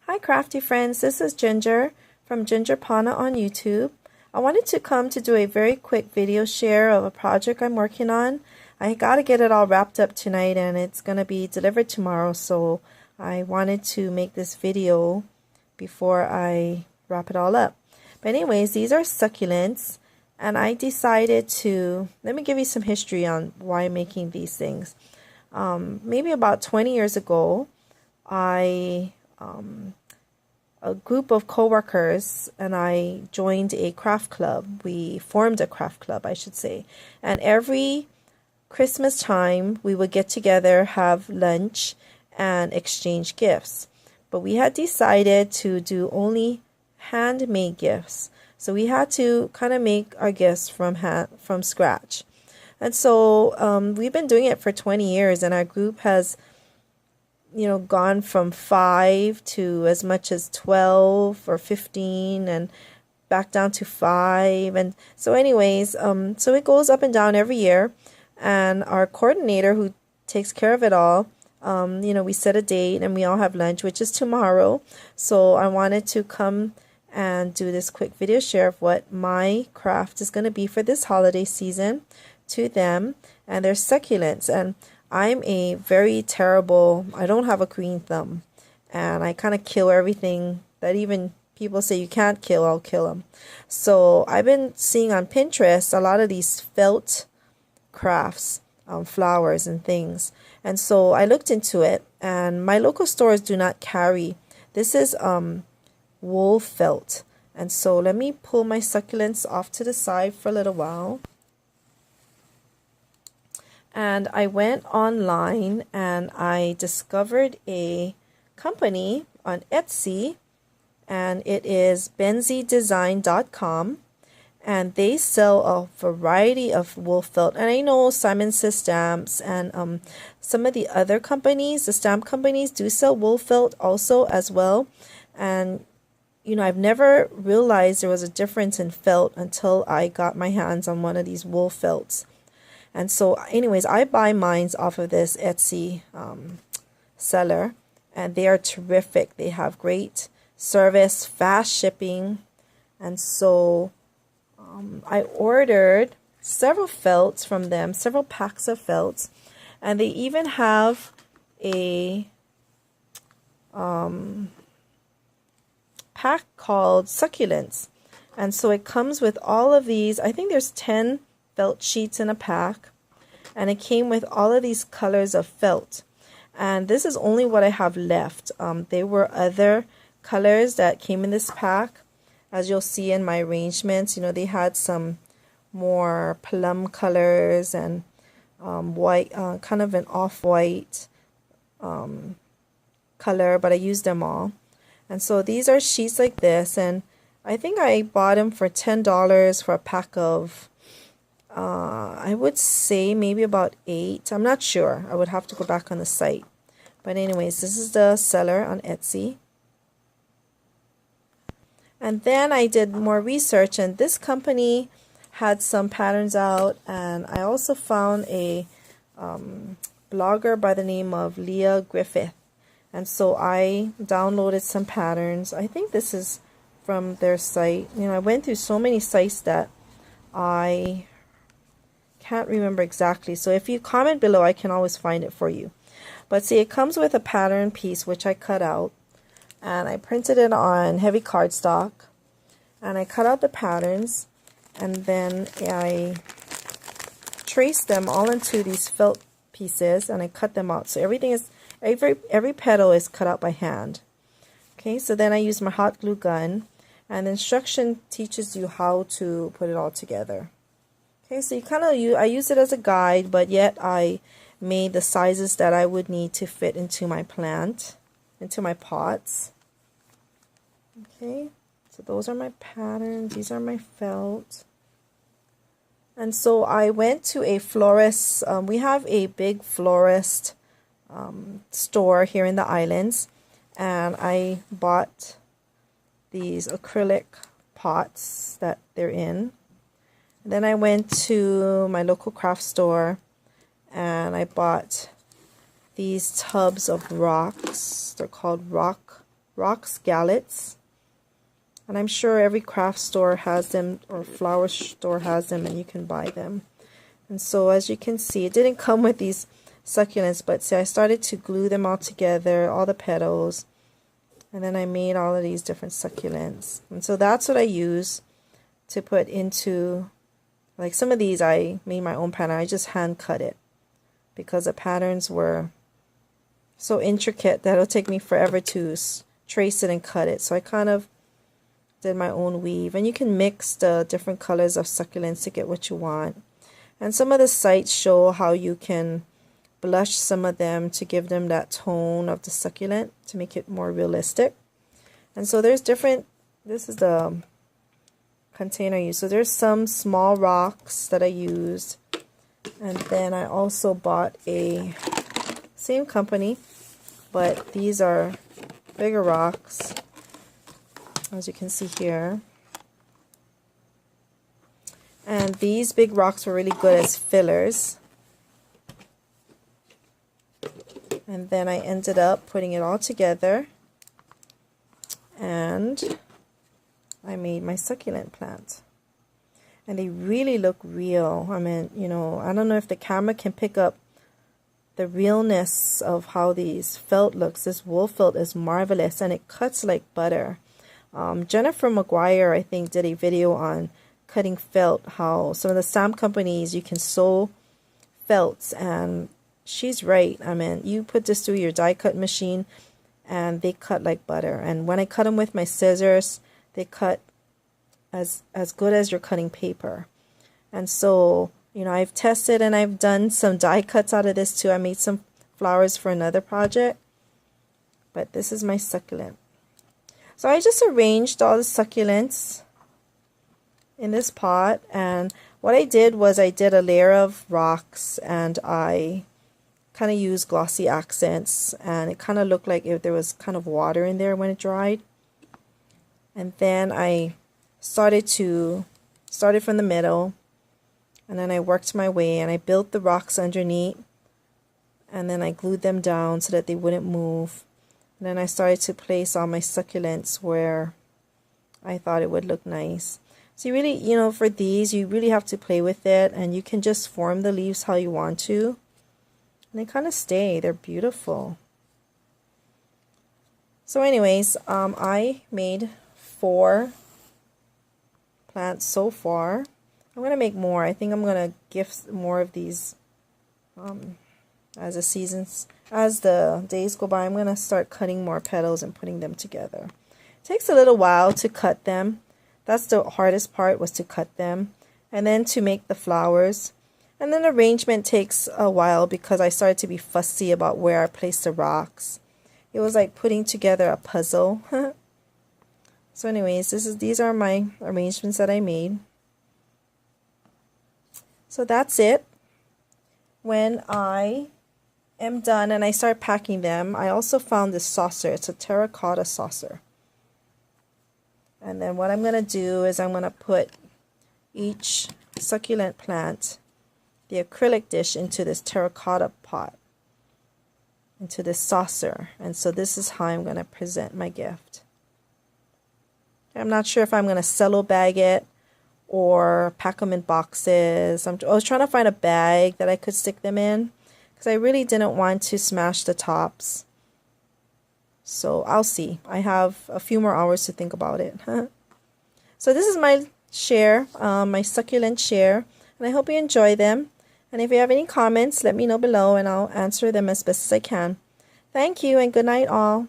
Hi crafty friends, this is Ginger from Ginger Pana on YouTube. I wanted to come to do a very quick video share of a project I'm working on. I gotta get it all wrapped up tonight and it's gonna be delivered tomorrow, so I wanted to make this video before I wrap it all up. But anyways, these are succulents and I decided to, let me give you some history on why I'm making these things. Maybe about 20 years ago, a group of coworkers and I joined a craft club. We formed a craft club, I should say. And every Christmas time, we would get together, have lunch, and exchange gifts. But we had decided to do only handmade gifts. So we had to kind of make our gifts from scratch. And so we've been doing it for 20 years, and our group has gone from 5 to as much as 12 or 15 and back down to 5. And so anyways, so it goes up and down every year. And our coordinator who takes care of it all, we set a date and we all have lunch, which is tomorrow. So I wanted to come and do this quick video share of what my craft is going to be for this holiday season to them and their succulents. And I'm a very terrible, I don't have a green thumb, and I kind of kill everything that even people say you can't kill, I'll kill them. So I've been seeing on Pinterest a lot of these felt crafts, flowers and things. And so I looked into it, and my local stores do not carry. This is wool felt. And so let me pull my succulents off to the side for a little while. And I went online and I discovered a company on Etsy, and it is benzydesign.com, and they sell a variety of wool felt. And I know Simon Says Stamps and some of the other companies, the stamp companies, do sell wool felt also as well. And I've never realized there was a difference in felt until I got my hands on one of these wool felts. And so anyways, I buy mines off of this Etsy seller, and they are terrific. They have great service, fast shipping. And so I ordered several felts from them, several packs of felts, and they even have a pack called succulents. And so it comes with all of these. I think there's 10 felt sheets in a pack, and it came with all of these colors of felt, and this is only what I have left. There were other colors that came in this pack, as you'll see in my arrangements. They had some more plum colors and white, kind of an off-white color, but I used them all. And so these are sheets like this, and I think I bought them for $10 for a pack of I would say maybe about 8. I'm not sure. I would have to go back on the site. But anyways, this is the seller on Etsy. And then I did more research, and this company had some patterns out, and I also found a blogger by the name of Leah Griffith. And so I downloaded some patterns. I think this is from their site. I went through so many sites that I can't remember exactly, so if you comment below I can always find it for you. But see, it comes with a pattern piece which I cut out, and I printed it on heavy cardstock, and I cut out the patterns, and then I traced them all into these felt pieces, and I cut them out. So everything is, every petal is cut out by hand. Okay, so then I used my hot glue gun, and the instruction teaches you how to put it all together. Okay, so I use it as a guide, but yet I made the sizes that I would need to fit into my plant, into my pots. Okay, so those are my patterns. These are my felt. And so I went to a florist. We have a big florist store here in the islands, and I bought these acrylic pots that they're in. Then I went to my local craft store and I bought these tubs of rocks. They're called rock rock scallops. And I'm sure every craft store has them, or flower store has them, and you can buy them. And so as you can see, it didn't come with these succulents, but see, I started to glue them all together, all the petals, and then I made all of these different succulents. And so that's what I use to put into, like some of these I made my own pattern. I just hand cut it because the patterns were so intricate that it'll take me forever to trace it and cut it. So I kind of did my own weave, and you can mix the different colors of succulents to get what you want. And some of the sites show how you can blush some of them to give them that tone of the succulent to make it more realistic. And so there's different, this is the container I used. So there's some small rocks that I used, and then I also bought a same company, but these are bigger rocks, as you can see here. And these big rocks were really good as fillers. And then I ended up putting it all together, and I made my succulent plant. And they really look real. I mean, you know, I don't know if the camera can pick up the realness of how these felt looks. This wool felt is marvelous, and it cuts like butter. Jennifer McGuire, I think, did a video on cutting felt, how some of the stamp companies you can sew felts, and she's right. I mean, you put this through your die cut machine and they cut like butter. And when I cut them with my scissors, they cut as good as you're cutting paper. And so, you know, I've tested and I've done some die cuts out of this too. I made some flowers for another project, but this is my succulent. So I just arranged all the succulents in this pot, and what I did was I did a layer of rocks, and I kind of used glossy accents, and it kind of looked like if there was kind of water in there when it dried. And then I started from the middle, and then I worked my way, and I built the rocks underneath, and then I glued them down so that they wouldn't move. And then I started to place all my succulents where I thought it would look nice. So you really, you know, for these, you really have to play with it, and you can just form the leaves how you want to. And they kind of stay. They're beautiful. So anyways, I made 4 plants so far. I'm going to make more. I think I'm going to gift more of these as the days go by. I'm going to start cutting more petals and putting them together. It takes a little while to cut them. That's the hardest part, was to cut them, and then to make the flowers. And then arrangement takes a while because I started to be fussy about where I placed the rocks. It was like putting together a puzzle. So anyways, these are my arrangements that I made. So that's it. When I am done and I start packing them, I also found this saucer. It's a terracotta saucer. And then what I'm going to do is I'm going to put each succulent plant, the acrylic dish, into this terracotta pot, into this saucer. And so this is how I'm going to present my gift. I'm not sure if I'm going to cello bag it or pack them in boxes. I was trying to find a bag that I could stick them in because I really didn't want to smash the tops. So I'll see. I have a few more hours to think about it. So this is my share, my succulent share, and I hope you enjoy them. And if you have any comments, let me know below and I'll answer them as best as I can. Thank you and good night all.